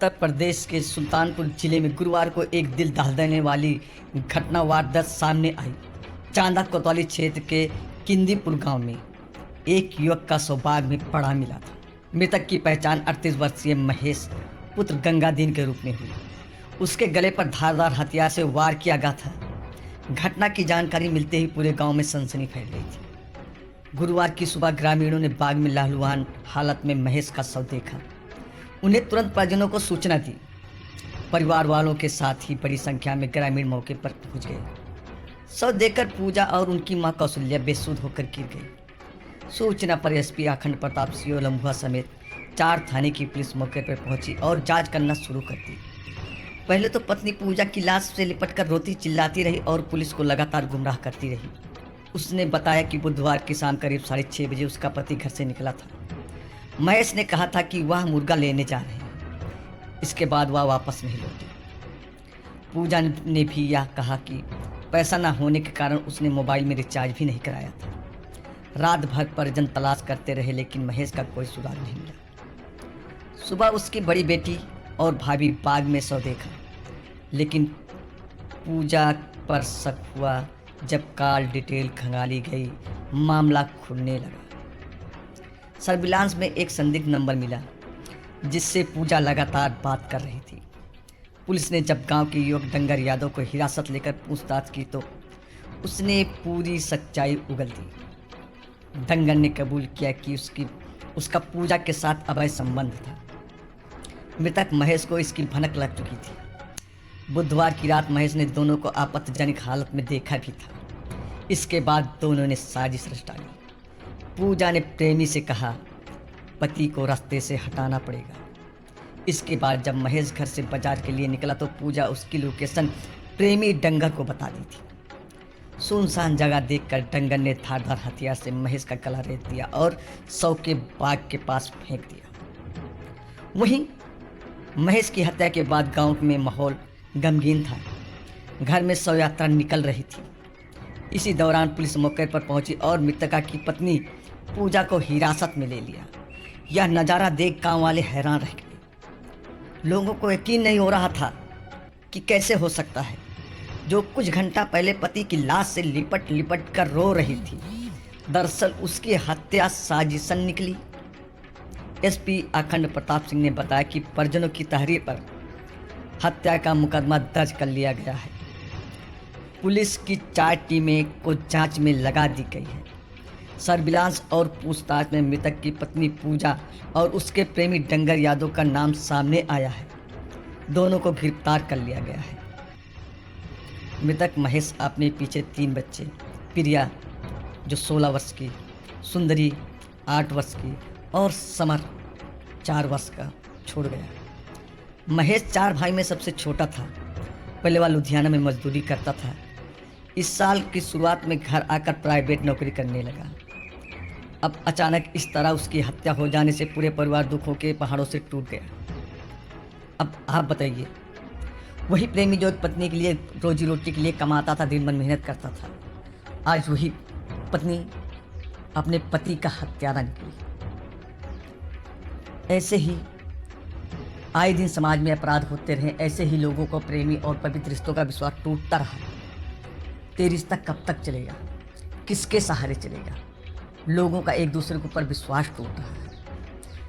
उत्तर प्रदेश के सुल्तानपुर जिले में गुरुवार को एक दिल दहला देने वाली घटना वारदात सामने आई। चांदा कोतवाली क्षेत्र के किंदीपुर गांव में एक युवक का शव बाग में पड़ा मिला था। मृतक की पहचान 38 वर्षीय महेश पुत्र गंगादीन के रूप में हुई। उसके गले पर धारदार हथियार से वार किया गया था। घटना की जानकारी मिलते ही पूरे गांव में सनसनी फैल गई थी। गुरुवार की सुबह ग्रामीणों ने बाग में लहलुहान हालत में महेश का शव देखा। उन्हें तुरंत परिजनों को सूचना दी। परिवार वालों के साथ ही बड़ी संख्या में ग्रामीण मौके पर पहुंच गए। शव देखकर पूजा और उनकी मां कौशल्या बेसुध होकर गिर गई। सूचना पर एसपी अखंड प्रताप सिंह लम्बुआ समेत 4 थाने की पुलिस मौके पर पहुंची और जांच करना शुरू कर दी। पहले तो पत्नी पूजा की लाश से लिपटकर रोती चिल्लाती रही और पुलिस को लगातार गुमराह करती रही। उसने बताया कि बुधवार की शाम करीब 6:30 बजे उसका पति घर से निकला था। महेश ने कहा था कि वह मुर्गा लेने जा रहे हैं। इसके बाद वह वापस नहीं लौटी। पूजा ने भी यह कहा कि पैसा न होने के कारण उसने मोबाइल में रिचार्ज भी नहीं कराया था। रात भर परिजन तलाश करते रहे लेकिन महेश का कोई सुराग नहीं मिला। सुबह उसकी बड़ी बेटी और भाभी बाग में शव देखा, लेकिन पूजा पर शक हुआ। जब कॉल डिटेल खंगाली गई, मामला खुलने लगा। सर्विलांस में एक संदिग्ध नंबर मिला जिससे पूजा लगातार बात कर रही थी। पुलिस ने जब गांव के युवक डंगर यादव को हिरासत लेकर पूछताछ की तो उसने पूरी सच्चाई उगल दी। डंगर ने कबूल किया कि उसका पूजा के साथ अवैध संबंध था। मृतक महेश को इसकी भनक लग चुकी थी। बुधवार की रात महेश ने दोनों को आपत्तिजनक हालत में देखा भी था। इसके बाद दोनों ने साजिश रच डाली। पूजा ने प्रेमी से कहा पति को रास्ते से हटाना पड़ेगा। इसके बाद जब महेश घर से बाजार के लिए निकला तो पूजा उसकी लोकेशन प्रेमी डंगर को बता दी थी। सुनसान जगह देखकर डंगर ने धारदार हथियार से महेश का गला रेत दिया और शव के बाग के पास फेंक दिया। वहीं महेश की हत्या के बाद गांव में माहौल गमगीन था। घर में शव यात्रा निकल रही थी। इसी दौरान पुलिस मौके पर पहुंची और मृतका की पत्नी पूजा को हिरासत में ले लिया। यह नज़ारा देख गांव वाले हैरान रह गए। लोगों को यकीन नहीं हो रहा था कि कैसे हो सकता है जो कुछ घंटा पहले पति की लाश से लिपट लिपट कर रो रही थी, दरअसल उसकी हत्या साजिशन निकली। एसपी अखंड प्रताप सिंह ने बताया कि परिजनों की तहरीर पर हत्या का मुकदमा दर्ज कर लिया गया है। पुलिस की 4 टीमें को जांच में लगा दी गई है। सर्विलांस और पूछताछ में मृतक की पत्नी पूजा और उसके प्रेमी डंगर यादव का नाम सामने आया है। दोनों को गिरफ्तार कर लिया गया है। मृतक महेश अपने पीछे 3 बच्चे, प्रिया जो 16 वर्ष की, सुंदरी 8 वर्ष की और समर 4 वर्ष का छोड़ गया। महेश 4 भाई में सबसे छोटा था। पहले वह लुधियाना में मजदूरी करता था। इस साल की शुरुआत में घर आकर प्राइवेट नौकरी करने लगा। अब अचानक इस तरह उसकी हत्या हो जाने से पूरे परिवार दुखों के पहाड़ों से टूट गया। अब आप बताइए, वही प्रेमी जो एक पत्नी के लिए रोजी रोटी के लिए कमाता था, दिन भर मेहनत करता था, आज वही पत्नी अपने पति का हत्यारा निकली। ऐसे ही आए दिन समाज में अपराध होते रहे। ऐसे ही लोगों को प्रेमी और पवित्र रिश्तों का विश्वास टूटता रहा। ते रिश्ता कब तक चलेगा? किसके सहारे चलेगा? लोगों का एक दूसरे के ऊपर विश्वास टूट रहा है।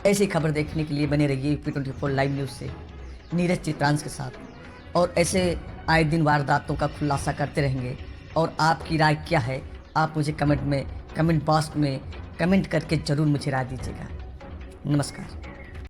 ऐसी खबर देखने के लिए बने रहिए यूपी24 लाइव न्यूज़ से नीरज चित्रांश के साथ। और ऐसे आए दिन वारदातों का खुलासा करते रहेंगे। और आपकी राय क्या है, आप मुझे कमेंट बॉक्स में कमेंट करके ज़रूर मुझे राय दीजिएगा। नमस्कार।